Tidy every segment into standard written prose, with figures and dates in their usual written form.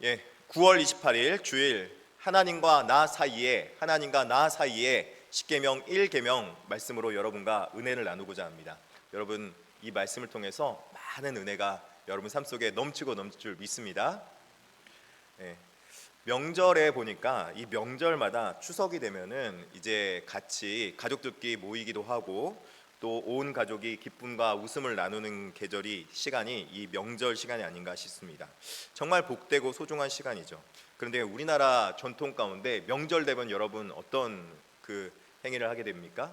9월 28일 주일 하나님과 나 사이에 십계명 1계명 말씀으로 여러분과 은혜를 나누고자 합니다. 여러분, 이 말씀을 통해서 많은 은혜가 여러분 삶 속에 넘치고 넘칠 줄 믿습니다. 명절에 보니까 이 명절마다 추석이 되면은 이제 같이 가족들끼리 모이기도 하고 또 온 가족이 기쁨과 웃음을 나누는 시간이 이 명절 시간이 아닌가 싶습니다. 정말 복되고 소중한 시간이죠. 그런데 우리나라 전통 가운데 명절 되면 여러분 어떤 행위를 하게 됩니까?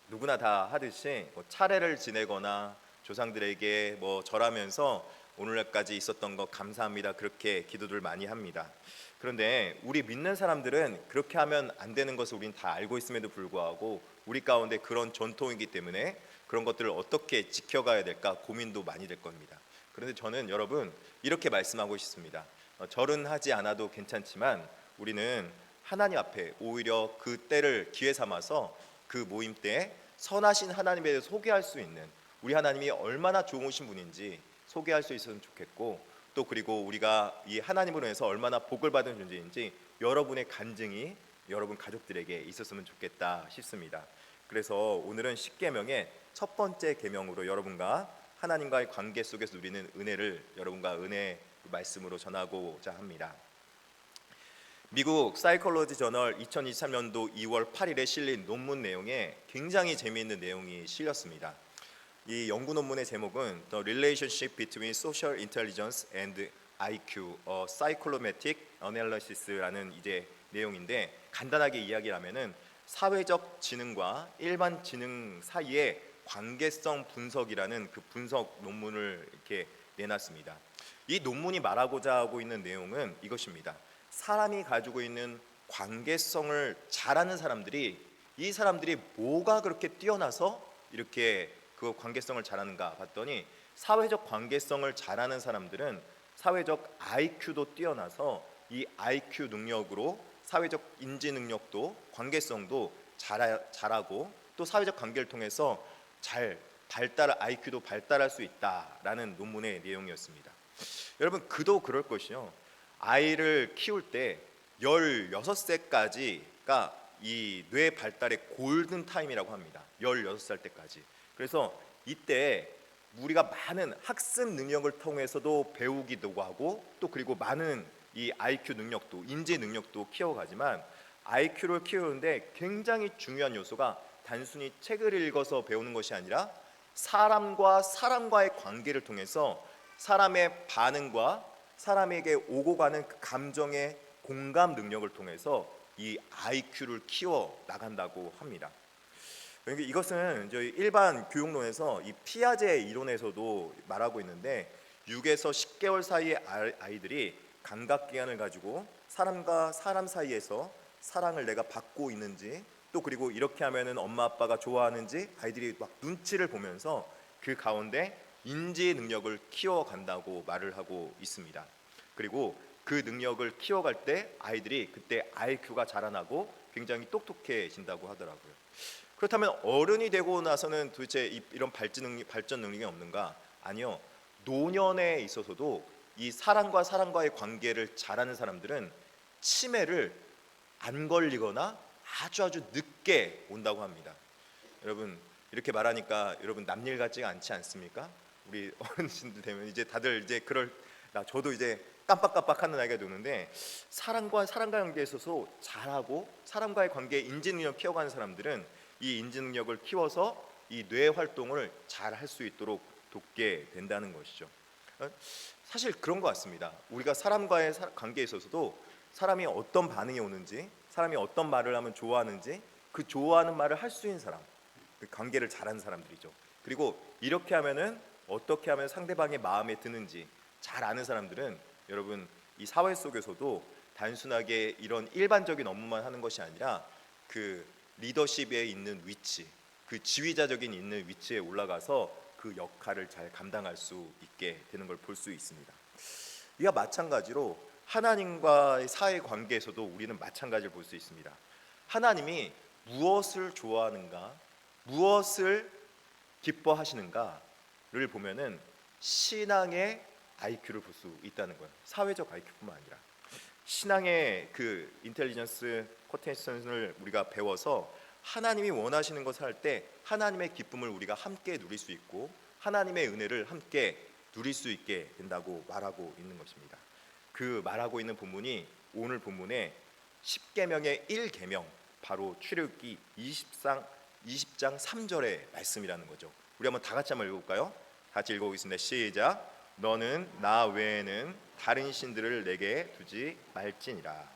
누구나 다 하듯이 차례를 지내거나 조상들에게 절하면서 오늘날까지 있었던 것 감사합니다, 그렇게 기도를 많이 합니다. 그런데 우리 믿는 사람들은 그렇게 하면 안 되는 것을 우린 다 알고 있음에도 불구하고 우리 가운데 그런 전통이기 때문에 그런 것들을 어떻게 지켜가야 될까 고민도 많이 될 겁니다. 그런데 저는 여러분 이렇게 말씀하고 싶습니다. 절은 하지 않아도 괜찮지만 우리는 하나님 앞에 오히려 그 때를 기회 삼아서 그 모임 때에 선하신 하나님에 대해서 소개할 수 있는, 우리 하나님이 얼마나 좋으신 분인지 소개할 수 있었으면 좋겠고, 또 그리고 우리가 이 하나님으로 인해서 얼마나 복을 받은 존재인지 여러분의 간증이 여러분 가족들에게 있었으면 좋겠다 싶습니다. 그래서 오늘은 십계명의 첫 번째 계명으로 여러분과 하나님과의 관계 속에서 누리는 은혜를 여러분과 은혜 말씀으로 전하고자 합니다. 미국 사이콜로지 저널 2023년도 2월 8일에 실린 논문 내용에 굉장히 재미있는 내용이 실렸습니다. 이 연구 논문의 제목은 The Relationship Between Social Intelligence and IQ, a Psychometric Analysis라는 이제 내용인데, 간단하게 이야기를 하면은 사회적 지능과 일반 지능 사이의 관계성 분석이라는 그 분석 논문을 이렇게 내놨습니다. 이 논문이 말하고자 하고 있는 내용은 이것입니다. 사람이 가지고 있는 관계성을 잘하는 사람들이, 이 사람들이 뭐가 그렇게 뛰어나서 이렇게 그 관계성을 잘하는가 봤더니, 사회적 관계성을 잘하는 사람들은 사회적 IQ도 뛰어나서 이 IQ 능력으로 사회적 인지 능력도 관계성도 잘하고 또 사회적 관계를 통해서 IQ도 발달할 수 있다라는 논문의 내용이었습니다. 여러분, 그도 그럴 것이요, 아이를 키울 때 16세까지가 이 뇌 발달의 골든 타임이라고 합니다. 16살 때까지. 그래서 이때 우리가 많은 학습 능력을 통해서도 배우기도 하고 또 그리고 많은 이 IQ 능력도, 인지 능력도 키워가지만, IQ를 키우는데 굉장히 중요한 요소가 단순히 책을 읽어서 배우는 것이 아니라 사람과 사람과의 관계를 통해서 사람의 반응과 사람에게 오고 가는 그 감정의 공감 능력을 통해서 이 IQ를 키워 나간다고 합니다. 이것은 저희 일반 교육론에서 이 피아제 이론에서도 말하고 있는데, 6에서 10개월 사이의 아이들이 감각기관을 가지고 사람과 사람 사이에서 사랑을 내가 받고 있는지, 또 그리고 이렇게 하면은 엄마 아빠가 좋아하는지 아이들이 막 눈치를 보면서 그 가운데 인지 능력을 키워간다고 말을 하고 있습니다. 그리고 그 능력을 키워갈 때 아이들이 그때 IQ가 자라나고 굉장히 똑똑해진다고 하더라고요. 그렇다면 어른이 되고 나서는 도대체 이런 발전 능력이 없는가? 아니요. 노년에 있어서도 이 사람과 사람과의 관계를 잘하는 사람들은 치매를 안 걸리거나 아주 늦게 온다고 합니다. 여러분, 이렇게 말하니까 여러분 남일 같지가 않지 않습니까? 우리 어른들 되면 이제 다들 이제 저도 이제 깜빡깜빡하는 나이가 되는데, 사람과의 관계에 있어서 잘하고 사람과의 관계에 인지 능력 키워가는 사람들은 이 인지 능력을 키워서 이 뇌 활동을 잘 할 수 있도록 돕게 된다는 것이죠. 사실 그런 것 같습니다. 우리가 사람과의 관계에 있어서도 사람이 어떤 반응이 오는지, 사람이 어떤 말을 하면 좋아하는지, 그 좋아하는 말을 할 수 있는 사람, 그 관계를 잘하는 사람들이죠. 그리고 이렇게 하면은 어떻게 하면 상대방의 마음에 드는지 잘 아는 사람들은 여러분 이 사회 속에서도 단순하게 이런 일반적인 업무만 하는 것이 아니라 그 리더십에 있는 위치, 그 지휘자적인 있는 위치에 올라가서 그 역할을 잘 감당할 수 있게 되는 걸 볼 수 있습니다. 이와 마찬가지로 하나님과의 사회 관계에서도 우리는 마찬가지를 볼 수 있습니다. 하나님이 무엇을 좋아하는가, 무엇을 기뻐하시는가를 보면은 신앙의 IQ를 볼 수 있다는 거예요. 사회적 IQ뿐만 아니라 신앙의 그 인텔리전스 쿼테이션을 우리가 배워서 하나님이 원하시는 것을 할 때 하나님의 기쁨을 우리가 함께 누릴 수 있고 하나님의 은혜를 함께 누릴 수 있게 된다고 말하고 있는 것입니다. 그 말하고 있는 본문이 오늘 본문의 10계명의 1계명, 바로 출애굽기 20장 3절의 말씀이라는 거죠. 우리 한번 다 같이 한번 읽어볼까요? 같이 읽어보겠습니다. 시작. 너는 나 외에는 다른 신들을 내게 두지 말지니라.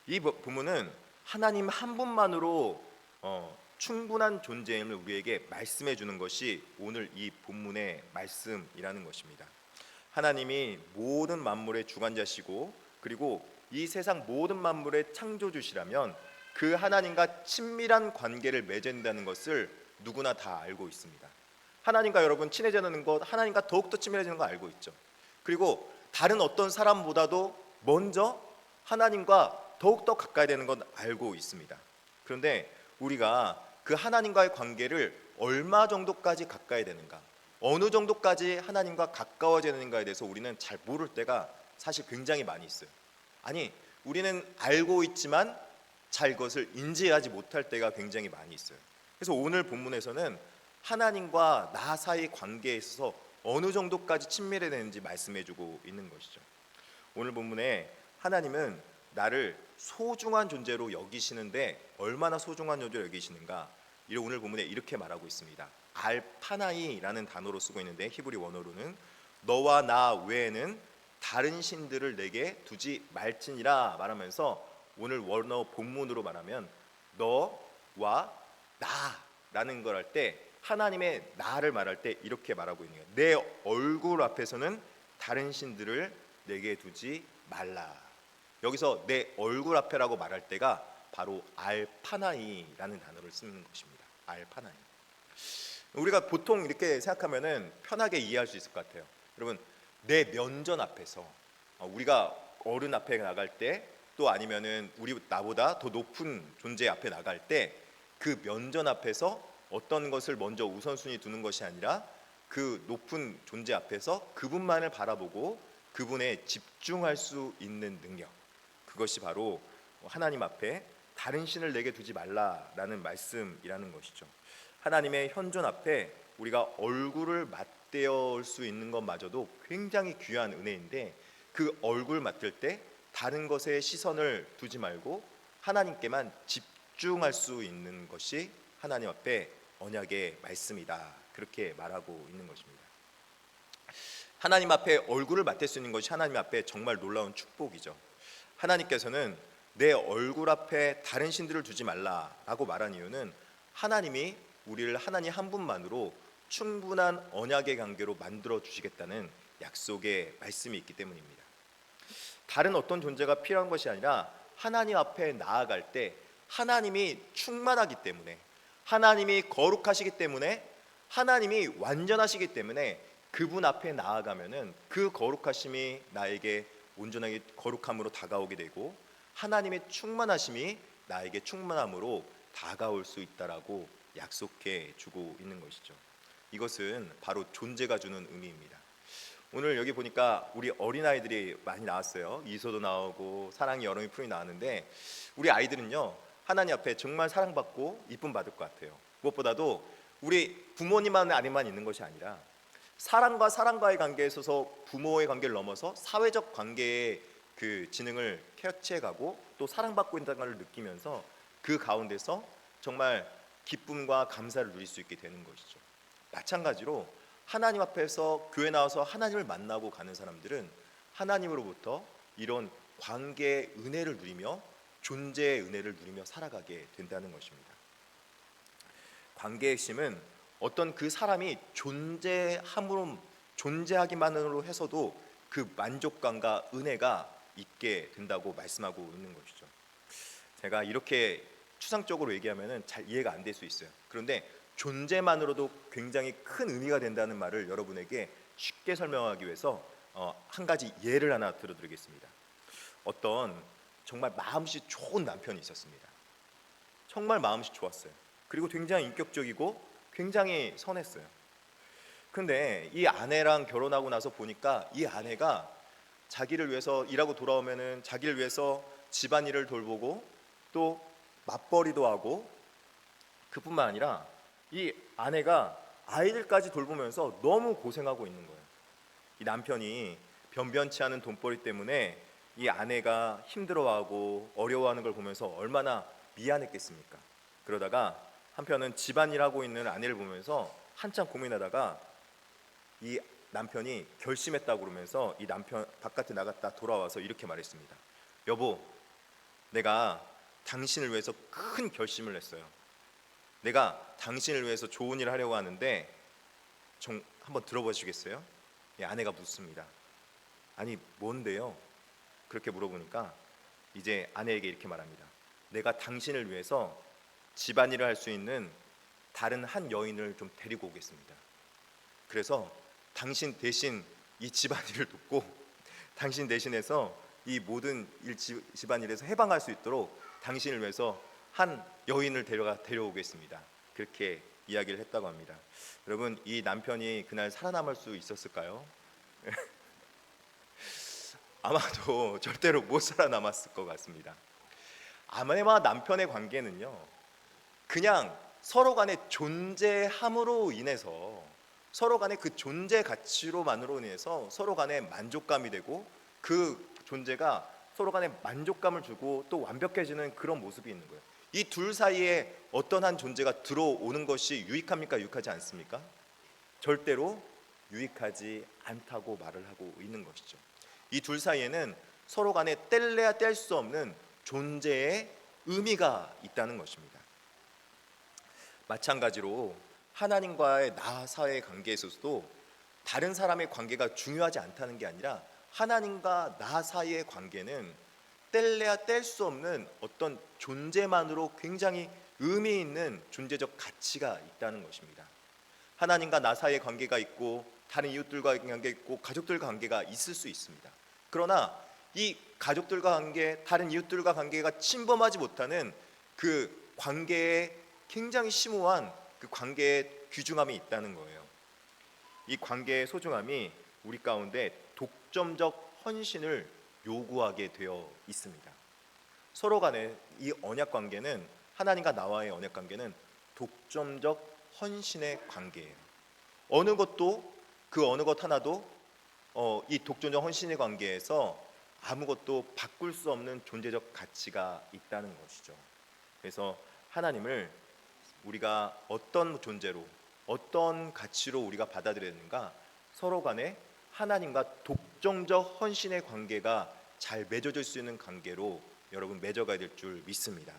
이 본문은 하나님 한 분만으로 충분한 존재임을 우리에게 말씀해 주는 것이 오늘 이 본문의 말씀이라는 것입니다. 하나님이 모든 만물의 주관자시고 그리고 이 세상 모든 만물의 창조주시라면 그 하나님과 친밀한 관계를 맺는다는 것을 누구나 다 알고 있습니다. 하나님과 여러분 친해지는 것, 하나님과 더욱더 친밀해지는 거 알고 있죠. 그리고 다른 어떤 사람보다도 먼저 하나님과 더욱더 가까이 되는 건 알고 있습니다. 그런데 우리가 그 하나님과의 관계를 얼마 정도까지 가까이 되는가, 어느 정도까지 하나님과 가까워지는가에 대해서 우리는 잘 모를 때가 사실 굉장히 많이 있어요. 아니, 우리는 알고 있지만 잘 그것을 인지하지 못할 때가 굉장히 많이 있어요. 그래서 오늘 본문에서는 하나님과 나 사이 관계에 있어서 어느 정도까지 친밀해야 되는지 말씀해주고 있는 것이죠. 오늘 본문에 하나님은 나를 소중한 존재로 여기시는데 얼마나 소중한 존재로 여기시는가, 오늘 본문에 이렇게 말하고 있습니다. 알파나이라는 단어로 쓰고 있는데 히브리 원어로는 너와 나 외에는 다른 신들을 내게 두지 말지니라 말하면서 오늘 원어 본문으로 말하면 너와 나라는 걸 할 때 하나님의 나를 말할 때 이렇게 말하고 있는 거예요. 내 얼굴 앞에서는 다른 신들을 내게 두지 말라. 여기서 내 얼굴 앞에라고 말할 때가 바로 알파나이라는 단어를 쓰는 것입니다. 알파나이. 우리가 보통 이렇게 생각하면은 편하게 이해할 수 있을 것 같아요. 여러분, 내 면전 앞에서 우리가 어른 앞에 나갈 때, 또 아니면은 나보다 더 높은 존재 앞에 나갈 때 그 면전 앞에서 어떤 것을 먼저 우선순위 두는 것이 아니라 그 높은 존재 앞에서 그분만을 바라보고 그분에 집중할 수 있는 능력, 그것이 바로 하나님 앞에 다른 신을 내게 두지 말라라는 말씀이라는 것이죠. 하나님의 현존 앞에 우리가 얼굴을 맞대어올 수 있는 것마저도 굉장히 귀한 은혜인데, 그 얼굴 맞댈 때 다른 것에 시선을 두지 말고 하나님께만 집중할 수 있는 것이 하나님 앞에 언약의 말씀이다, 그렇게 말하고 있는 것입니다. 하나님 앞에 얼굴을 맞댈 수 있는 것이 하나님 앞에 정말 놀라운 축복이죠. 하나님께서는 내 얼굴 앞에 다른 신들을 두지 말라라고 말한 이유는 하나님이 우리를 하나님 한 분만으로 충분한 언약의 관계로 만들어 주시겠다는 약속의 말씀이 있기 때문입니다. 다른 어떤 존재가 필요한 것이 아니라 하나님 앞에 나아갈 때 하나님이 충만하기 때문에, 하나님이 거룩하시기 때문에, 하나님이 완전하시기 때문에 그분 앞에 나아가면은 그 거룩하심이 나에게 온전하게 거룩함으로 다가오게 되고 하나님의 충만하심이 나에게 충만함으로 다가올 수 있다라고 약속해 주고 있는 것이죠. 이것은 바로 존재가 주는 의미입니다. 오늘 여기 보니까 우리 어린아이들이 많이 나왔어요. 이소도 나오고 사랑이 여름이 푸른이 나왔는데, 우리 아이들은요 하나님 앞에 정말 사랑받고 이쁨 받을 것 같아요. 무엇보다도 우리 부모님 안에만 있는 것이 아니라 사람과의 관계에 있어서 부모의 관계를 넘어서 사회적 관계의 그 지능을 캐치해가고 또 사랑받고 있다는 걸 느끼면서 그 가운데서 정말 기쁨과 감사를 누릴 수 있게 되는 것이죠. 마찬가지로 하나님 앞에서 교회 나와서 하나님을 만나고 가는 사람들은 하나님으로부터 이런 관계의 은혜를 누리며 존재의 은혜를 누리며 살아가게 된다는 것입니다. 관계의 핵심은 어떤 그 사람이 존재하기만으로 해서도 그 만족감과 은혜가 있게 된다고 말씀하고 있는 것이죠. 제가 이렇게 추상적으로 얘기하면은 잘 이해가 안 될 수 있어요. 그런데 존재만으로도 굉장히 큰 의미가 된다는 말을 여러분에게 쉽게 설명하기 위해서 한 가지 예를 하나 들어드리겠습니다. 어떤 정말 마음씨 좋은 남편이 있었습니다. 정말 마음씨 좋았어요. 그리고 굉장히 인격적이고 굉장히 선했어요. 근데 이 아내랑 결혼하고 나서 보니까 이 아내가 자기를 위해서 일하고 돌아오면은 자기를 위해서 집안일을 돌보고 또 맞벌이도 하고, 그뿐만 아니라 이 아내가 아이들까지 돌보면서 너무 고생하고 있는 거예요. 이 남편이 변변치 않은 돈벌이 때문에 이 아내가 힘들어하고 어려워하는 걸 보면서 얼마나 미안했겠습니까? 그러다가 한편은 집안일 하고 있는 아내를 보면서 한참 고민하다가 이 남편이 결심했다고 그러면서 이 남편 바깥에 나갔다 돌아와서 이렇게 말했습니다. 여보, 내가 당신을 위해서 큰 결심을 했어요. 내가 당신을 위해서 좋은 일을 하려고 하는데 좀 한번 들어보시겠어요? 예, 아내가 묻습니다. 아니 뭔데요? 그렇게 물어보니까 이제 아내에게 이렇게 말합니다. 내가 당신을 위해서 집안일을 할 수 있는 다른 한 여인을 좀 데리고 오겠습니다. 그래서 당신 대신 이 집안일을 돕고 당신 대신해서 이 모든 집안일에서 해방할 수 있도록 당신을 위해서 한 여인을 데려오겠습니다. 그렇게 이야기를 했다고 합니다. 여러분, 이 남편이 그날 살아남을 수 있었을까요? 아마도 절대로 못 살아남았을 것 같습니다. 아내와 남편의 관계는요, 그냥 서로 간의 존재함으로 인해서, 서로 간의 그 존재 가치로만으로 인해서 서로 간의 만족감이 되고, 그 존재가 서로 간에 만족감을 주고 또 완벽해지는 그런 모습이 있는 거예요. 이 둘 사이에 어떤 한 존재가 들어오는 것이 유익합니까? 유익하지 않습니까? 절대로 유익하지 않다고 말을 하고 있는 것이죠. 이 둘 사이에는 서로 간에 뗄래야 뗄 수 없는 존재의 의미가 있다는 것입니다. 마찬가지로 하나님과의 나 사이의 관계에 있어서도 다른 사람의 관계가 중요하지 않다는 게 아니라 하나님과 나 사이의 관계는 뗄래야 뗄 수 없는 어떤 존재만으로 굉장히 의미 있는 존재적 가치가 있다는 것입니다. 하나님과 나 사이의 관계가 있고 다른 이웃들과 관계가 있고 가족들과 관계가 있을 수 있습니다. 그러나 이 가족들과 관계, 다른 이웃들과 관계가 침범하지 못하는 그 관계에 굉장히 심오한 그 관계의 귀중함이 있다는 거예요. 이 관계의 소중함이 우리 가운데 독점적 헌신을 요구하게 되어 있습니다. 서로 간의 이 언약 관계는, 하나님과 나와의 언약 관계는 독점적 헌신의 관계예요. 어느 것도, 그 어느 것 하나도 이 독점적 헌신의 관계에서 아무것도 바꿀 수 없는 존재적 가치가 있다는 것이죠. 그래서 하나님을 우리가 어떤 존재로, 어떤 가치로 우리가 받아들여야 되는가, 서로 간에 하나님과 독점적 헌신의 관계가 잘 맺어질 수 있는 관계로 여러분 맺어가야 될 줄 믿습니다.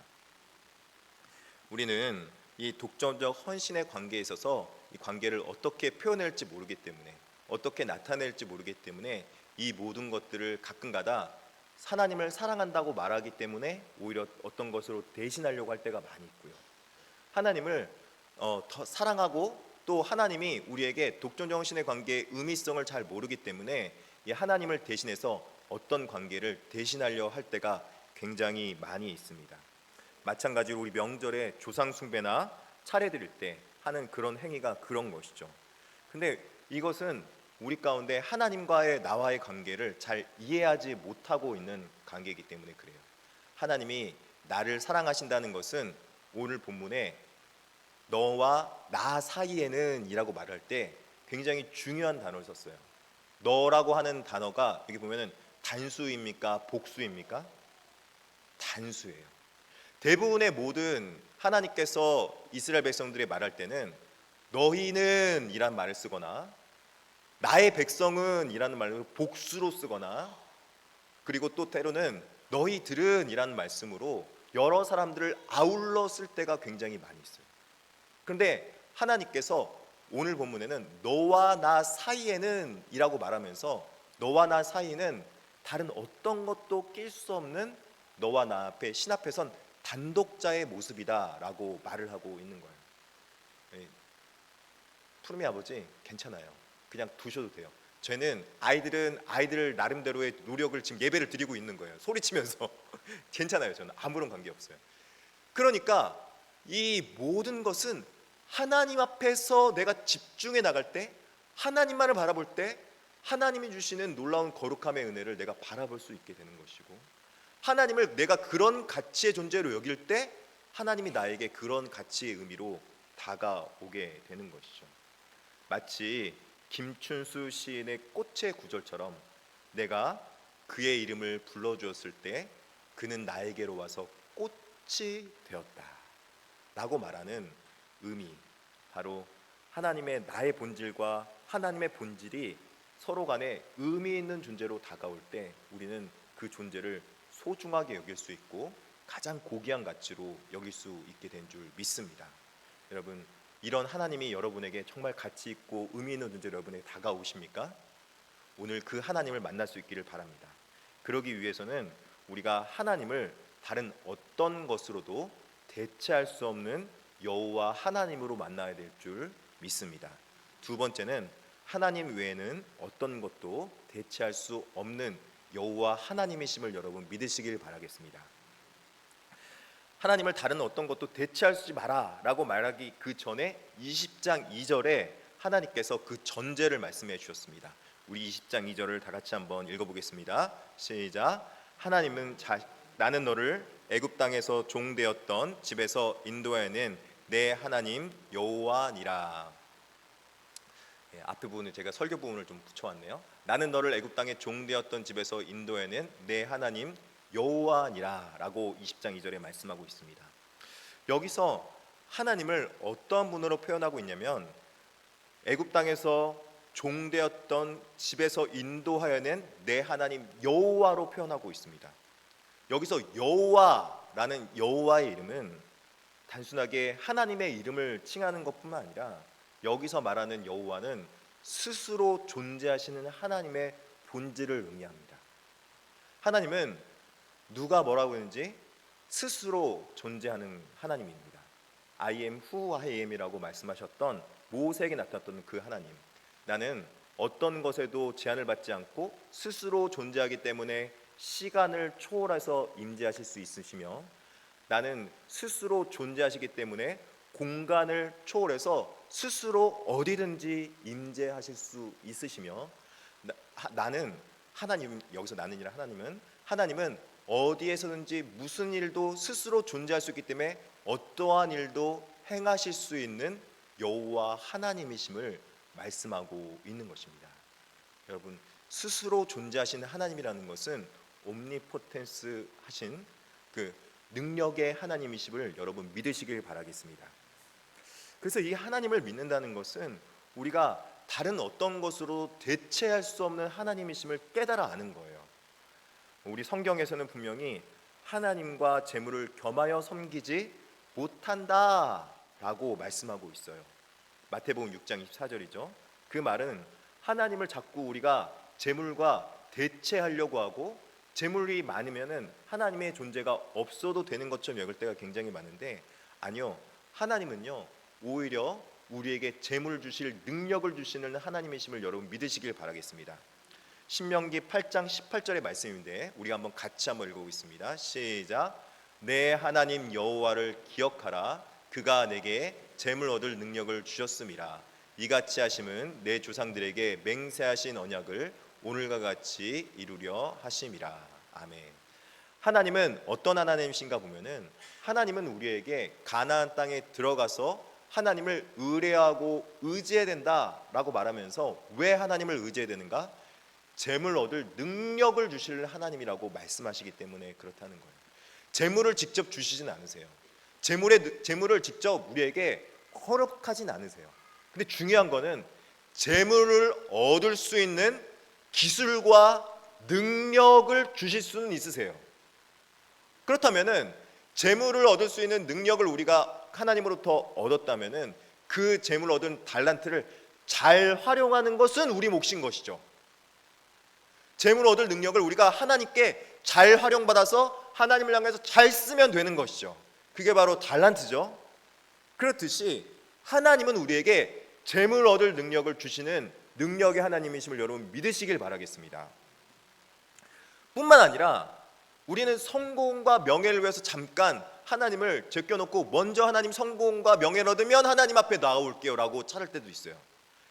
우리는 이 독점적 헌신의 관계에 있어서 이 관계를 어떻게 표현할지 모르기 때문에, 어떻게 나타낼지 모르기 때문에 이 모든 것들을 가끔가다 하나님을 사랑한다고 말하기 때문에 오히려 어떤 것으로 대신하려고 할 때가 많이 있고요. 하나님을 더 사랑하고 또 하나님이 우리에게 독점적 헌신의 관계의 의미성을 잘 모르기 때문에 이 하나님을 대신해서 어떤 관계를 대신하려 할 때가 굉장히 많이 있습니다. 마찬가지로 우리 명절에 조상 숭배나 차례 드릴 때 하는 그런 행위가 그런 것이죠. 근데 이것은 우리 가운데 하나님과의 나와의 관계를 잘 이해하지 못하고 있는 관계이기 때문에 그래요. 하나님이 나를 사랑하신다는 것은 오늘 본문에 너와 나 사이에는 이라고 말할 때 굉장히 중요한 단어를 썼어요. 너라고 하는 단어가 여기 보면은 단수입니까? 복수입니까? 단수예요. 대부분의 모든 하나님께서 이스라엘 백성들의 말할 때는 너희는 이란 말을 쓰거나 나의 백성은 이라는 말을 복수로 쓰거나, 그리고 또 때로는 너희들은 이라는 말씀으로 여러 사람들을 아울러 쓸 때가 굉장히 많이 있어요. 그런데 하나님께서 오늘 본문에는 너와 나 사이에는 이라고 말하면서 너와 나 사이는 다른 어떤 것도 낄 수 없는 너와 나 앞에 신 앞에 선 단독자의 모습이다 라고 말을 하고 있는 거예요. 푸르미 아버지 괜찮아요. 그냥 두셔도 돼요. 저는 아이들 나름대로의 노력을 지금 예배를 드리고 있는 거예요. 소리치면서 괜찮아요. 저는 아무런 관계 없어요. 그러니까 이 모든 것은 하나님 앞에서 내가 집중해 나갈 때, 하나님만을 바라볼 때 하나님이 주시는 놀라운 거룩함의 은혜를 내가 바라볼 수 있게 되는 것이고, 하나님을 내가 그런 가치의 존재로 여길 때 하나님이 나에게 그런 가치의 의미로 다가오게 되는 것이죠. 마치 김춘수 시인의 꽃의 구절처럼 내가 그의 이름을 불러주었을 때 그는 나에게로 와서 꽃이 되었다 라고 말하는 의미, 바로 하나님의 나의 본질과 하나님의 본질이 서로 간에 의미 있는 존재로 다가올 때 우리는 그 존재를 소중하게 여길 수 있고 가장 고귀한 가치로 여길 수 있게 된 줄 믿습니다. 여러분, 이런 하나님이 여러분에게 정말 가치 있고 의미 있는 존재로 여러분에게 다가오십니까? 오늘 그 하나님을 만날 수 있기를 바랍니다. 그러기 위해서는 우리가 하나님을 다른 어떤 것으로도 대체할 수 없는 여호와 하나님으로 만나야 될 줄 믿습니다. 두 번째는 하나님 외에는 어떤 것도 대체할 수 없는 여호와 하나님이심을 여러분 믿으시길 바라겠습니다. 하나님을 다른 어떤 것도 대체할 수 마라 라고 말하기 그 전에 20장 2절에 하나님께서 그 전제를 말씀해 주셨습니다. 우리 20장 2절을 다 같이 한번 읽어보겠습니다. 시작. 하나님은 나는 너를 애굽 땅에서 종되었던 집에서 인도하여낸 내 하나님 여호와니라. 앞에 부분을 제가 설교 부분을 좀 붙여왔네요. 나는 너를 애굽 땅에 종되었던 집에서 인도해낸 내 하나님 여호와니라 라고 20장 2절에 말씀하고 있습니다. 여기서 하나님을 어떠한 분으로 표현하고 있냐면 애굽 땅에서 종되었던 집에서 인도하여낸 내 하나님 여호와로 표현하고 있습니다. 여기서 여호와라는 여호와의 이름은 단순하게 하나님의 이름을 칭하는 것뿐만 아니라 여기서 말하는 여호와는 스스로 존재하시는 하나님의 본질을 의미합니다. 하나님은 누가 뭐라고 했는지 스스로 존재하는 하나님입니다. I am who I am이라고 말씀하셨던 모세에게 나타났던 그 하나님, 나는 어떤 것에도 제한을 받지 않고 스스로 존재하기 때문에 시간을 초월해서 임재하실 수 있으시며, 나는 스스로 존재하시기 때문에 공간을 초월해서 스스로 어디든지 임재하실 수 있으시며, 나는 하나님, 여기서 나는이라 하나님은 어디에서든지 무슨 일도 스스로 존재할 수 있기 때문에 어떠한 일도 행하실 수 있는 여호와 하나님이심을 말씀하고 있는 것입니다. 여러분, 스스로 존재하시는 하나님이라는 것은 옴니포텐스 하신 그 능력의 하나님이심을 여러분 믿으시길 바라겠습니다. 그래서 이 하나님을 믿는다는 것은 우리가 다른 어떤 것으로 대체할 수 없는 하나님이심을 깨달아 아는 거예요. 우리 성경에서는 분명히 하나님과 재물을 겸하여 섬기지 못한다 라고 말씀하고 있어요. 마태복음 6장 24절이죠. 그 말은 하나님을 자꾸 우리가 재물과 대체하려고 하고 재물이 많으면은 하나님의 존재가 없어도 되는 것처럼 여길 때가 굉장히 많은데, 아니요, 하나님은요 오히려 우리에게 재물을 주실 능력을 주시는 하나님이심을 여러분 믿으시길 바라겠습니다. 신명기 8장 18절의 말씀인데 우리가 한번 같이 한번 읽어보겠습니다. 시작. 내 하나님 여호와를 기억하라. 그가 내게 재물 얻을 능력을 주셨음이라. 이같이 하심은 내 조상들에게 맹세하신 언약을 오늘과 같이 이루려 하심이라. 아멘. 하나님은 어떤 하나님이신가 보면은, 하나님은 우리에게 가나안 땅에 들어가서 하나님을 의뢰하고 의지해야 된다라고 말하면서 왜 하나님을 의지해야 되는가? 재물 얻을 능력을 주실 하나님이라고 말씀하시기 때문에 그렇다는 거예요. 재물을 직접 주시진 않으세요. 재물을 직접 우리에게 허락하진 않으세요. 근데 중요한 거는 재물을 얻을 수 있는 기술과 능력을 주실 수는 있으세요. 그렇다면은 재물을 얻을 수 있는 능력을 우리가 하나님으로부터 얻었다면은 그 재물 얻은 달란트를 잘 활용하는 것은 우리 몫인 것이죠. 재물 얻을 능력을 우리가 하나님께 잘 활용받아서 하나님을 향해서 잘 쓰면 되는 것이죠. 그게 바로 달란트죠. 그렇듯이 하나님은 우리에게 재물 얻을 능력을 주시는 능력의 하나님이심을 여러분 믿으시길 바라겠습니다. 뿐만 아니라 우리는 성공과 명예를 위해서 잠깐 하나님을 제껴놓고 먼저 하나님 성공과 명예를 얻으면 하나님 앞에 나아올게요 라고 차를 때도 있어요.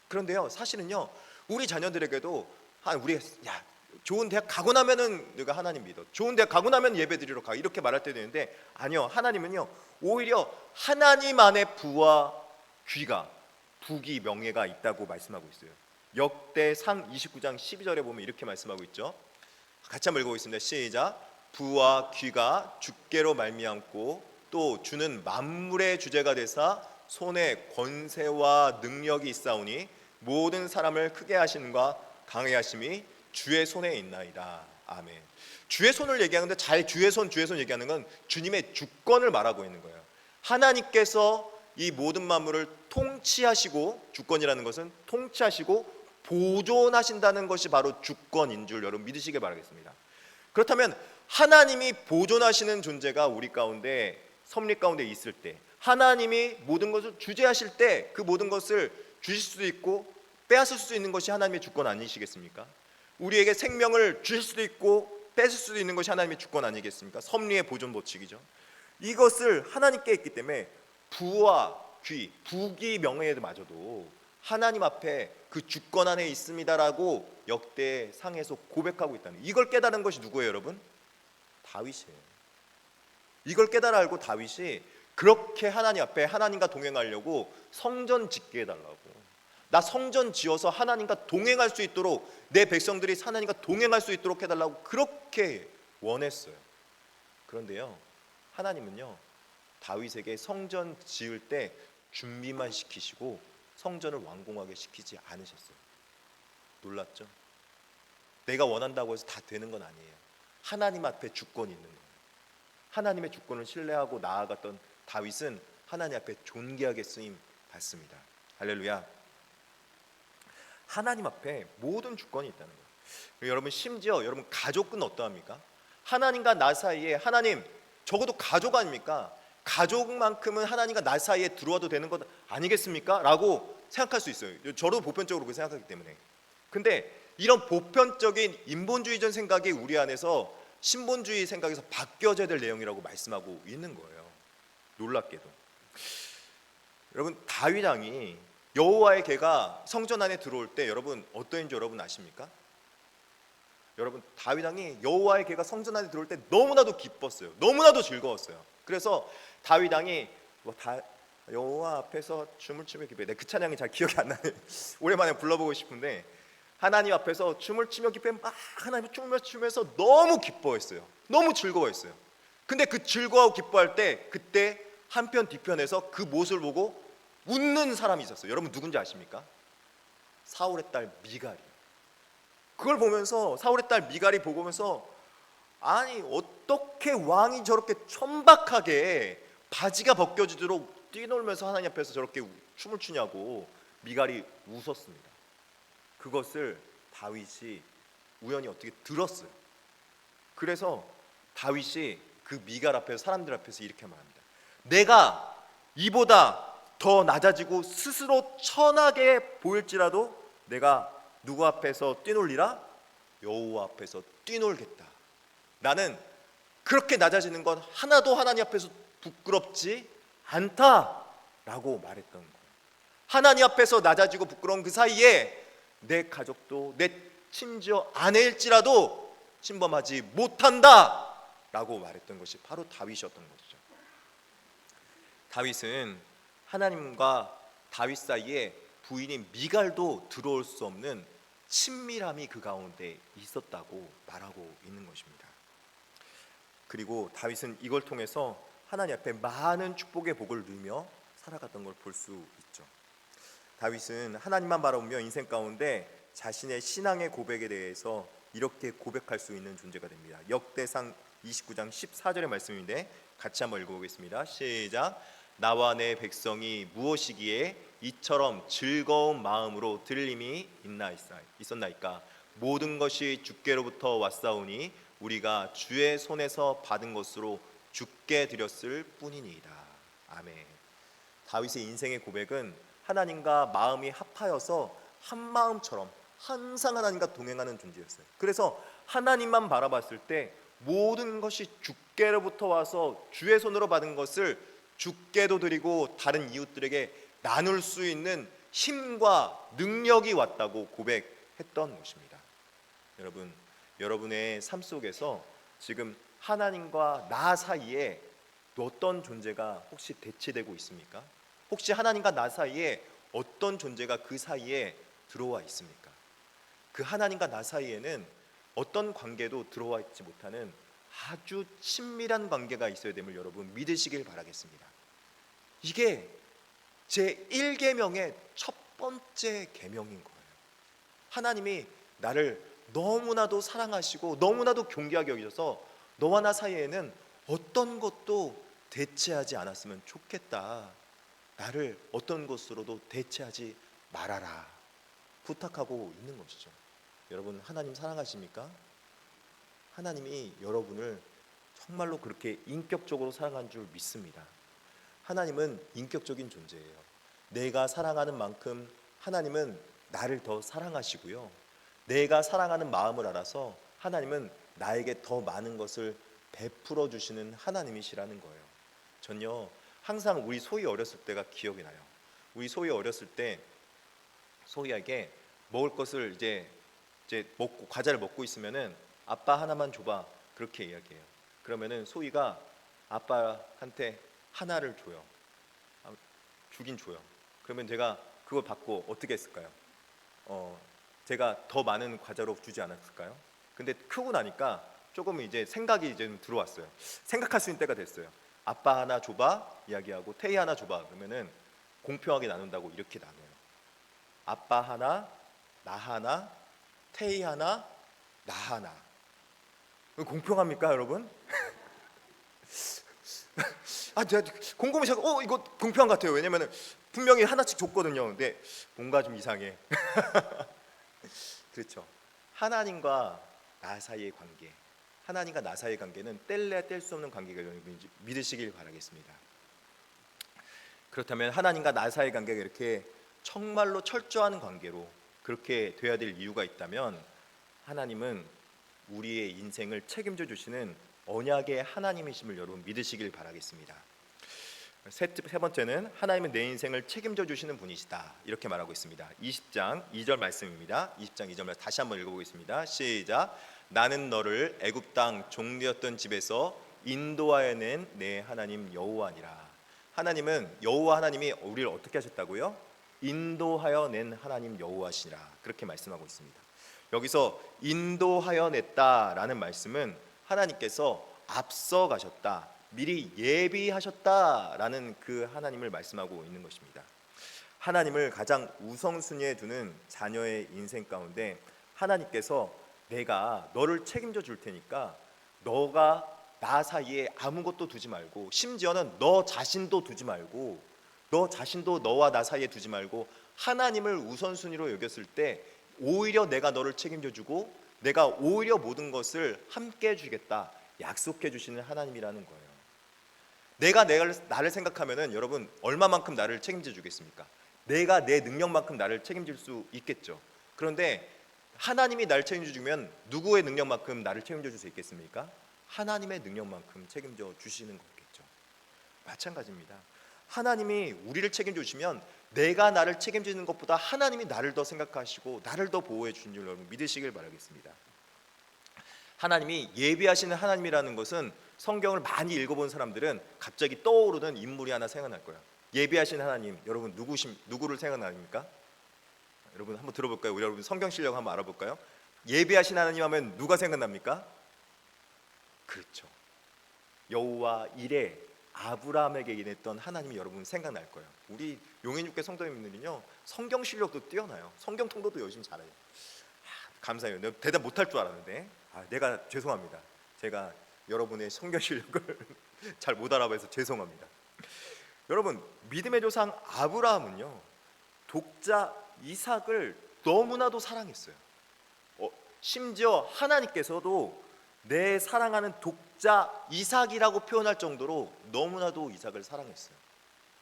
그런데요, 사실은요, 우리 자녀들에게도 우리가 야 좋은 대학 가고 나면은 내가 하나님 믿어. 좋은 대학 가고 나면 예배 드리러 가. 이렇게 말할 때도 있는데 아니요. 하나님은요. 오히려 하나님 안에 부와 귀가 부귀 명예가 있다고 말씀하고 있어요. 역대상 29장 12절에 보면 이렇게 말씀하고 있죠. 같이 한번 읽어보겠습니다. 시작. 부와 귀가 주께로 말미암고 또 주는 만물의 주제가 되사 손에 권세와 능력이 있사오니 모든 사람을 크게 하심과 강해 하심이 주의 손에 있나이다. 아멘. 주의 손을 얘기하는데 잘 주의 손 얘기하는 건 주님의 주권을 말하고 있는 거예요. 하나님께서 이 모든 만물을 통치하시고, 주권이라는 것은 통치하시고 보존하신다는 것이 바로 주권인 줄 여러분 믿으시길 바라겠습니다. 그렇다면 하나님이 보존하시는 존재가 우리 가운데 섭리 가운데 있을 때, 하나님이 모든 것을 주재하실 때 그 모든 것을 주실 수도 있고 빼앗을 수도 있는 것이 하나님의 주권 아니시겠습니까? 우리에게 생명을 주실 수도 있고 뺏을 수도 있는 것이 하나님의 주권 아니겠습니까? 섭리의 보존 법칙이죠. 이것을 하나님께 했기 때문에 부와 귀, 부귀 명예에마저도 하나님 앞에 그 주권 안에 있습니다라고 역대상에서 고백하고 있다는, 이걸 깨달은 것이 누구예요 여러분? 다윗이에요. 이걸 깨달아 알고 다윗이 그렇게 하나님 앞에 하나님과 동행하려고 성전 짓게 해달라고, 나 성전 지어서 하나님과 동행할 수 있도록, 내 백성들이 하나님과 동행할 수 있도록 해달라고 그렇게 원했어요. 그런데요, 하나님은요 다윗에게 성전 지을 때 준비만 시키시고 성전을 완공하게 시키지 않으셨어요. 놀랐죠? 내가 원한다고 해서 다 되는 건 아니에요. 하나님 앞에 주권이 있는 거예요. 하나님의 주권을 신뢰하고 나아갔던 다윗은 하나님 앞에 존귀하게 쓰임 받습니다. 할렐루야. 하나님 앞에 모든 주권이 있다는 거예요. 여러분, 심지어 여러분 가족은 어떠합니까? 하나님과 나 사이에, 하나님 적어도 가족 아닙니까? 가족만큼은 하나님과 나 사이에 들어와도 되는 것 아니겠습니까? 라고 생각할 수 있어요. 저도 보편적으로 그렇게 생각하기 때문에. 근데 이런 보편적인 인본주의적 생각이 우리 안에서 신본주의 생각에서 바뀌어져야 될 내용이라고 말씀하고 있는 거예요. 놀랍게도 여러분, 다윗 왕이 여호와의 개가 성전 안에 들어올 때 여러분 어떠한지 여러분 아십니까? 여러분, 다윗 왕이 여호와의 개가 성전 안에 들어올 때 너무나도 기뻤어요. 너무나도 즐거웠어요. 그래서 다윗 왕이 여호와 앞에서 춤을 추며 기뻐해. 그 찬양이 잘 기억이 안 나네. 오랜만에 불러보고 싶은데, 하나님 앞에서 춤을 추며 기뻐해. 막 하나님 춤을 추면서 너무 기뻐했어요. 너무 즐거워했어요. 근데 그 즐거워하고 기뻐할 때 그때 한편 뒤편에서 그 모습을 보고 웃는 사람이 있었어요. 여러분 누군지 아십니까? 사울의 딸 미갈이. 그걸 보면서 사울의 딸 미갈이 보면서, 아니 어떻게 왕이 저렇게 천박하게 바지가 벗겨지도록 뛰놀면서 하나님 앞에서 저렇게 춤을 추냐고 미갈이 웃었습니다. 그것을 다윗이 우연히 어떻게 들었어요. 그래서 다윗이 그 미갈 앞에서, 사람들 앞에서 이렇게 말합니다. 내가 이보다 더 낮아지고 스스로 천하게 보일지라도 내가 누구 앞에서 뛰놀리라? 여호와 앞에서 뛰놀겠다. 나는 그렇게 낮아지는 건 하나도 하나님 앞에서 부끄럽지 않다라고 말했던 거예요. 하나님 앞에서 낮아지고 부끄러운 그 사이에 내 가족도, 내 심지어 아내일지라도 침범하지 못한다라고 말했던 것이 바로 다윗이었던 것이죠. 다윗은 하나님과 다윗 사이에 부인인 미갈도 들어올 수 없는 친밀함이 그 가운데 있었다고 말하고 있는 것입니다. 그리고 다윗은 이걸 통해서 하나님 앞에 많은 축복의 복을 누리며 살아갔던 걸 볼 수 있죠. 다윗은 하나님만 바라보며 인생 가운데 자신의 신앙의 고백에 대해서 이렇게 고백할 수 있는 존재가 됩니다. 역대상 29장 14절의 말씀인데 같이 한번 읽어보겠습니다. 시작. 나와 내 백성이 무엇이기에 이처럼 즐거운 마음으로 들림이 있었나이까? 모든 것이 주께로부터 왔사오니 우리가 주의 손에서 받은 것으로 주께 드렸을 뿐이니이다. 아멘. 다윗의 인생의 고백은 하나님과 마음이 합하여서 한 마음처럼 항상 하나님과 동행하는 존재였어요. 그래서 하나님만 바라봤을 때 모든 것이 주께로부터 와서 주의 손으로 받은 것을 주께도 드리고 다른 이웃들에게 나눌 수 있는 힘과 능력이 왔다고 고백했던 것입니다. 여러분, 여러분의 삶 속에서 지금 하나님과 나 사이에 어떤 존재가 혹시 대치되고 있습니까? 혹시 하나님과 나 사이에 어떤 존재가 그 사이에 들어와 있습니까? 그 하나님과 나 사이에는 어떤 관계도 들어와 있지 못하는 아주 친밀한 관계가 있어야 됨을 여러분 믿으시길 바라겠습니다. 이게 제 1계명의 첫 번째 계명인 거예요. 하나님이 나를 너무나도 사랑하시고 너무나도 존귀하게 여기셔서 너와 나 사이에는 어떤 것도 대체하지 않았으면 좋겠다. 나를 어떤 것으로도 대체하지 말아라. 부탁하고 있는 것이죠. 여러분, 하나님 사랑하십니까? 하나님이 여러분을 정말로 그렇게 인격적으로 사랑한 줄 믿습니다. 하나님은 인격적인 존재예요. 내가 사랑하는 만큼 하나님은 나를 더 사랑하시고요. 내가 사랑하는 마음을 알아서 하나님은 나에게 더 많은 것을 베풀어 주시는 하나님이시라는 거예요. 전요, 항상 우리 소희 어렸을 때가 기억이 나요. 우리 소희 어렸을 때 소희에게 먹을 것을 이제 먹고 과자를 먹고 있으면은 아빠 하나만 줘봐, 그렇게 이야기해요. 그러면은 소희가 아빠한테 하나를 줘요. 주긴 줘요. 그러면 제가 그걸 받고 어떻게 했을까요? 제가 더 많은 과자로 주지 않았을까요? 근데 크고 나니까 조금 이제 생각이 이제 들어왔어요. 생각할 수 있는 때가 됐어요. 아빠 하나 줘봐 이야기하고 태희 하나 줘봐 그러면은 공평하게 나눈다고 이렇게 나눠요. 아빠 하나, 나 하나, 태희 하나, 나 하나. 공평합니까, 여러분? 제가 곰곰이 생각, 이거 공평한 것 같아요. 왜냐면은 분명히 하나씩 줬거든요. 근데 뭔가 좀 이상해. 그렇죠. 하나님과 나 사이의 관계, 하나님과 나 사이의 관계는 뗄래야 뗄 수 없는 관계가 여러분 믿으시길 바라겠습니다. 그렇다면 하나님과 나 사이의 관계가 이렇게 정말로 철저한 관계로 그렇게 돼야 될 이유가 있다면 하나님은 우리의 인생을 책임져 주시는 언약의 하나님이심을 여러분 믿으시길 바라겠습니다. 세 번째는 하나님은 내 인생을 책임져 주시는 분이시다, 이렇게 말하고 있습니다. 20장 2절 말씀입니다. 20장 2절 말씀 다시 한번 읽어보겠습니다. 시작. 나는 너를 애굽 땅 종되었던 집에서 인도하여 낸 내 하나님 여호와니라. 하나님은 여호와 하나님이 우리를 어떻게 하셨다고요? 인도하여 낸 하나님 여호와시라, 그렇게 말씀하고 있습니다. 여기서 인도하여 냈다라는 말씀은 하나님께서 앞서 가셨다, 미리 예비하셨다라는 그 하나님을 말씀하고 있는 것입니다. 하나님을 가장 우선순위에 두는 자녀의 인생 가운데 하나님께서 내가 너를 책임져 줄 테니까 너가 나 사이에 아무것도 두지 말고, 심지어는 너 자신도 두지 말고, 너 자신도 너와 나 사이에 두지 말고 하나님을 우선순위로 여겼을 때 오히려 내가 너를 책임져 주고 내가 오히려 모든 것을 함께 해주겠다 약속해 주시는 하나님이라는 거예요. 내가 나를 생각하면은 여러분 얼마만큼 나를 책임져 주겠습니까? 내가 내 능력만큼 나를 책임질 수 있겠죠. 그런데 하나님이 나를 책임져 주면 누구의 능력만큼 나를 책임져 줄 수 있겠습니까? 하나님의 능력만큼 책임져 주시는 거겠죠. 마찬가지입니다. 하나님이 우리를 책임져 주시면 내가 나를 책임지는 것보다 하나님이 나를 더 생각하시고 나를 더 보호해 주신 줄 여러분 믿으시길 바라겠습니다. 하나님이 예비하시는 하나님이라는 것은 성경을 많이 읽어본 사람들은 갑자기 떠오르는 인물이 하나 생각날 거예요. 예비하신 하나님, 여러분 누구를 생각납니까? 여러분 한번 들어볼까요? 우리 여러분 성경 실력 한번 알아볼까요? 예비하신 하나님 하면 누가 생각납니까? 그렇죠. 여호와 이레 아브라함에게 인했던 하나님이 여러분 생각날 거예요. 우리 용인육교 성도님들은요 성경 실력도 뛰어나요. 성경 통독도 열심히 잘해요. 감사해요. 내가 대답 못할 줄 알았는데 내가 죄송합니다. 제가 여러분의 성경 실력을 잘 못 알아봐서 죄송합니다. 여러분 믿음의 조상 아브라함은요 독자 이삭을 너무나도 사랑했어요. 심지어 하나님께서도 내 사랑하는 독자 이삭이라고 표현할 정도로 너무나도 이삭을 사랑했어요.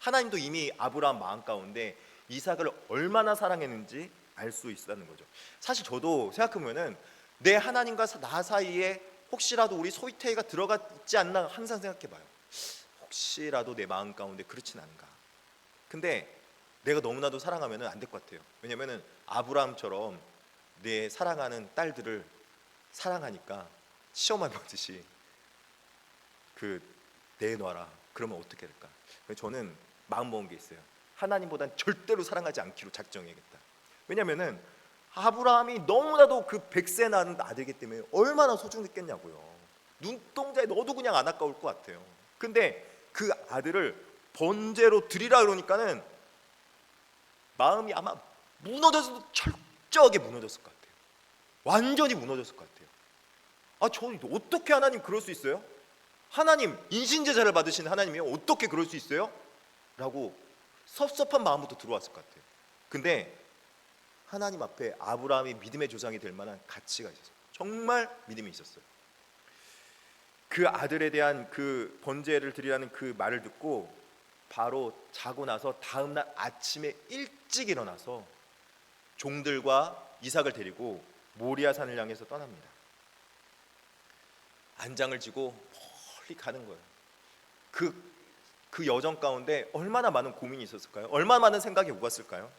하나님도 이미 아브라함 마음 가운데 이삭을 얼마나 사랑했는지 알 수 있다는 거죠. 사실 저도 생각해보면은 내 하나님과 나 사이에 혹시라도 우리 소희태이가 들어가 있지 않나 항상 생각해봐요. 혹시라도 내 마음 가운데 그렇진 않은가. 근데 내가 너무나도 사랑하면 안 될 것 같아요. 왜냐면은 아브라함처럼 내 사랑하는 딸들을 사랑하니까 시험을 보듯이 내놔라. 그러면 어떻게 될까? 저는 마음 먹은 게 있어요. 하나님보단 절대로 사랑하지 않기로 작정해야겠다. 왜냐면은 아브라함이 너무나도 그 100세 낳은 아들이기 때문에 얼마나 소중했겠냐고요. 눈동자에 넣어도 그냥 안 아까울 것 같아요. 근데 그 아들을 번제로 드리라 그러니까는 마음이 아마 무너져서 철저하게 무너졌을 것 같아요. 완전히 무너졌을 것 같아요. 저 어떻게 하나님 그럴 수 있어요? 하나님 인신제사를 받으신 하나님이요? 어떻게 그럴 수 있어요? 라고 섭섭한 마음부터 들어왔을 것 같아요. 근데 하나님 앞에 아브라함이 믿음의 조상이 될 만한 가치가 있었어요. 정말 믿음이 있었어요. 그 아들에 대한 그 번제를 드리라는 그 말을 듣고 바로 자고 나서 다음날 아침에 일찍 일어나서 종들과 이삭을 데리고 모리아산을 향해서 떠납니다. 안장을 지고 멀리 가는 거예요. 그 여정 가운데 얼마나 많은 고민이 있었을까요? 얼마나 많은 생각이 오갔을까요?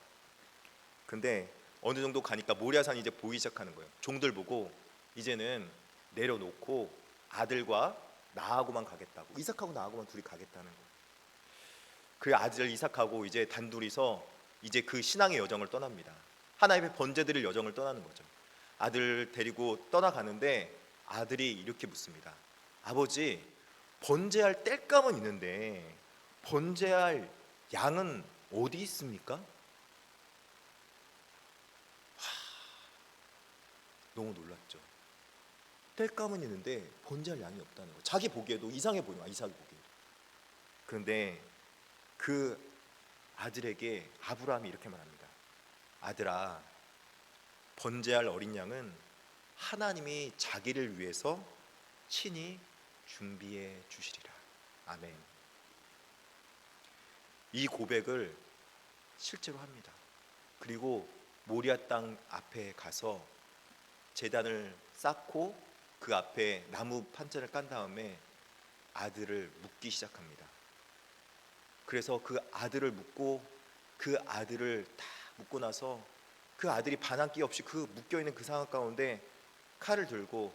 근데 어느 정도 가니까 모리아산이 이제 보이기 시작하는 거예요. 종들 보고 이제는 내려놓고 아들과 나하고만 가겠다고, 이삭하고 나하고만 둘이 가겠다는 거예요. 그 아들 이삭하고 이제 단둘이서 이제 그 신앙의 여정을 떠납니다. 하나님의 번제 드릴 여정을 떠나는 거죠. 아들 데리고 떠나가는데 아들이 이렇게 묻습니다. 아버지, 번제할 땔감은 있는데 번제할 양은 어디 있습니까? 너무 놀랐죠. 땔감은 있는데 번제할 양이 없다는 거. 자기 보기에도 이상해 보여요. 이삭이 보기에도. 그런데 그 아들에게 아브라함이 이렇게 말합니다. 아들아, 번제할 어린 양은 하나님이 자기를 위해서 친히 준비해 주시리라. 아멘. 이 고백을 실제로 합니다. 그리고 모리아 땅 앞에 가서 제단을 쌓고 그 앞에 나무 판자를 깐 다음에 아들을 묻기 시작합니다. 그래서 그 아들을 묻고 그 아들을 다 묻고 나서 그 아들이 반항기 없이 그 묶여있는 그 상황 가운데 칼을 들고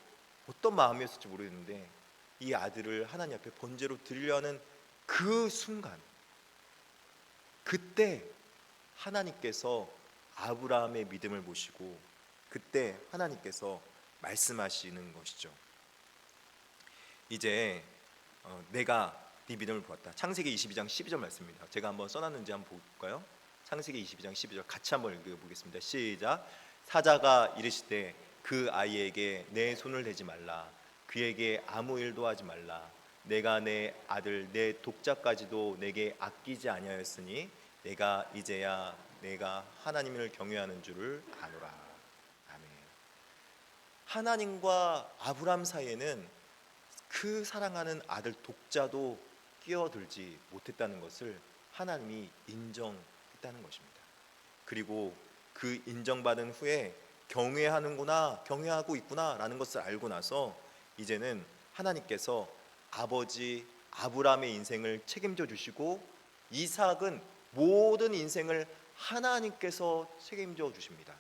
어떤 마음이었을지 모르겠는데 이 아들을 하나님 앞에 번제로 드리려 하는 그 순간, 그때 하나님께서 아브라함의 믿음을 보시고 그때 하나님께서 말씀하시는 것이죠. 이제 내가 네 믿음을 보았다. 창세기 22장 12절 말씀입니다. 제가 한번 써놨는지 한번 볼까요? 창세기 22장 12절 같이 한번 읽어보겠습니다. 시작. 사자가 이르시되 그 아이에게 내 손을 대지 말라. 그에게 아무 일도 하지 말라. 내가 내 아들 내 독자까지도 내게 아끼지 아니하였으니 내가 이제야 내가 하나님을 경외하는 줄을 아노라. 아멘. 하나님과 아브라함 사이에는 그 사랑하는 아들 독자도 끼어들지 못했다는 것을 하나님이 인정했다는 것입니다. 그리고 그 인정받은 후에 경외하는구나, 경외하고 있구나 라는 것을 알고 나서 이제는 하나님께서 아버지 아브라함의 인생을 책임져 주시고 이삭은 모든 인생을 하나님께서 책임져 주십니다.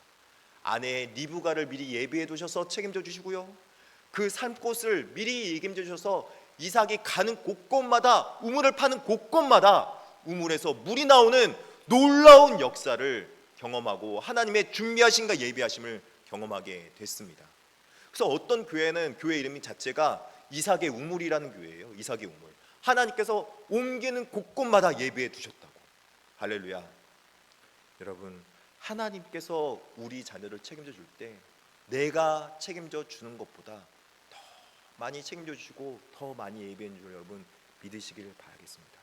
아내 리브가를 미리 예비해 두셔서 책임져 주시고요, 그 산꽃을 미리 책임져 주셔서 이삭이 가는 곳곳마다, 우물을 파는 곳곳마다 우물에서 물이 나오는 놀라운 역사를 경험하고 하나님의 준비하심과 예비하심을 경험하게 됐습니다. 그래서 어떤 교회는 교회 이름 자체가 이삭의 우물이라는 교회예요. 이삭의 우물. 하나님께서 옮기는 곳곳마다 예비해 두셨다고. 할렐루야. 여러분, 하나님께서 우리 자녀를 책임져 줄 때 내가 책임져 주는 것보다 더 많이 책임져 주시고 더 많이 예비해 줄 여러분 믿으시길 바라겠습니다.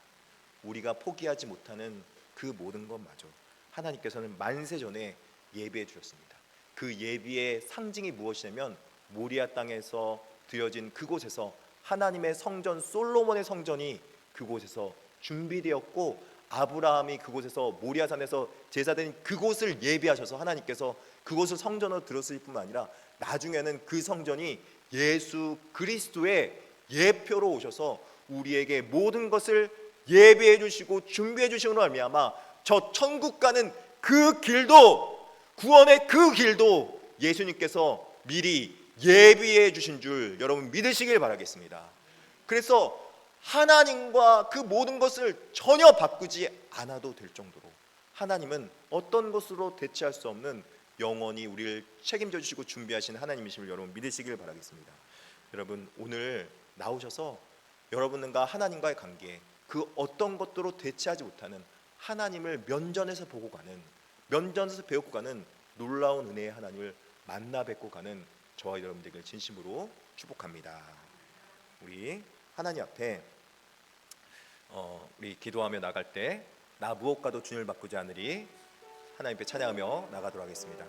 우리가 포기하지 못하는 그 모든 것마저 하나님께서는 만세 전에 예비해 주셨습니다. 그 예비의 상징이 무엇이냐면 모리아 땅에서 드려진 그곳에서 하나님의 성전, 솔로몬의 성전이 그곳에서 준비되었고 아브라함이 그곳에서 모리아산에서 제사드린 그곳을 예비하셔서 하나님께서 그곳을 성전으로 들었을 뿐만 아니라 나중에는 그 성전이 예수 그리스도의 예표로 오셔서 우리에게 모든 것을 예비해 주시고 준비해 주심으로 말미암아 저 천국 가는 그 길도, 구원의 그 길도 예수님께서 미리 예비해 주신 줄 여러분 믿으시길 바라겠습니다. 그래서 하나님과 그 모든 것을 전혀 바꾸지 않아도 될 정도로 하나님은 어떤 것으로 대체할 수 없는 영원히 우리를 책임져 주시고 준비하신 하나님이심을 여러분 믿으시길 바라겠습니다. 여러분 오늘 나오셔서 여러분과 하나님과의 관계, 그 어떤 것들로 대체하지 못하는 하나님을 면전에서 보고 가는, 면전에서 배우고 가는 놀라운 은혜의 하나님을 만나 뵙고 가는 저와 여러분들에게 진심으로 축복합니다. 우리 하나님 앞에 우리 기도하며 나갈 때 나 무엇과도 주님을 바꾸지 않으리 하나님 앞에 찬양하며 나가도록 하겠습니다.